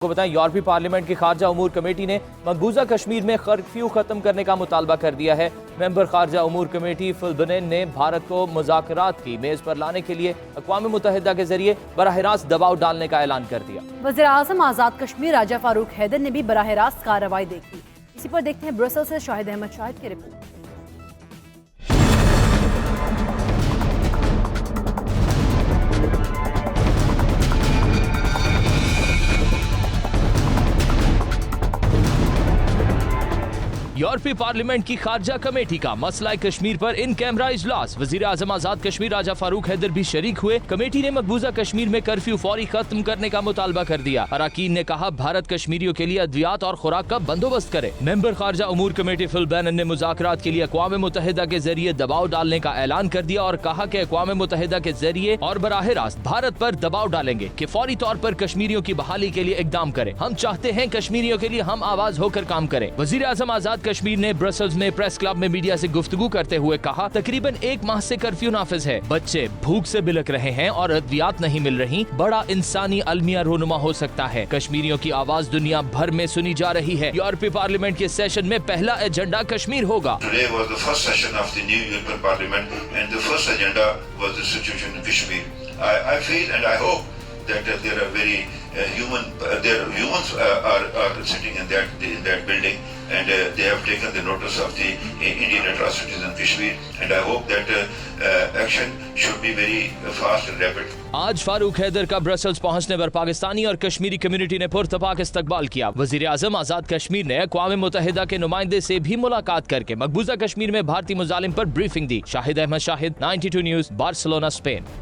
को बताएं, यूरोपीय पार्लियामेंट की खारजा उमूर कमेटी ने मकबूजा कश्मीर में कर्फ्यू खत्म करने का मुतालबा कर दिया है। मेंबर खारजा उमूर कमेटी फिलबनेन ने भारत को मुज़ाकरात की मेज पर लाने के लिए अक़वाम मुत्तहिदा के जरिए बराह रास्त दबाव डालने का ऐलान कर दिया। वज़ीर आज़म आज़ाद कश्मीर राजा फारूक हैदर ने भी बराह रास्त कार्रवाई देखी। इसी पर देखते हैं ब्रसेल से शाहिद अहमद शाहिद की रिपोर्ट। यूरोपीय पार्लियामेंट की खारजा कमेटी का मसला कश्मीर पर इन कैमरा इजलास। वजीर आज़म आज़ाद कश्मीर राजा फारूक हैदर भी शरीक हुए। कमेटी ने मकबूजा कश्मीर में कर्फ्यू फौरी खत्म करने का मुतालबा कर दिया। अरकान ने कहा भारत कश्मीरियों के लिए अद्वियात और खुराक का बंदोबस्त करे। मेंबर खारजा उमूर कमेटी फिलबनेन ने मुज़ाकरात के लिए अक़वाम मुत्तहिदा के जरिए दबाव डालने का ऐलान कर दिया और कहा कि अक़वाम मुत्तहिदा के जरिए और बराह रास्त भारत पर दबाव डालेंगे कि फौरी तौर पर कश्मीरियों की बहाली के लिए इकदाम करे। हम चाहते हैं कश्मीरियों के लिए हम आवाज होकर काम करें। वजीर आज़म आज़ाद कश्मीर ने ब्रसेल्स में प्रेस क्लब में मीडिया से गुफ्तगू करते हुए कहा, तकरीबन 1 माह से कर्फ्यू नाफिज है। बच्चे भूख से बिलक रहे हैं और अद्वियात नहीं मिल रही। बड़ा इंसानी अलमिया रोनुमा हो सकता है। कश्मीरियों की आवाज दुनिया भर में सुनी जा रही है। यूरोपीय पार्लियामेंट के सेशन में पहला एजेंडा कश्मीर होगा। that there are very humans are sitting in that building, and they have taken the notice of the Indian atrocities in Kashmir, and I hope that action should be very fast and rapid. आज फारूक हैदर का Brussels पहुंचने पर पाकिस्तानी और Kashmiri community ने पुरतपाक इस्तकबाल किया। वजीर आज़म आज़ाद कश्मीर ने अक़वाम मुत्तहिदा के नुमाइंदे से भी मुलाकात करके मकबूजा कश्मीर में भारतीय मुजालिम पर ब्रीफिंग दी। Shahid Ahmed Shahid, 92 news, Barcelona, Spain.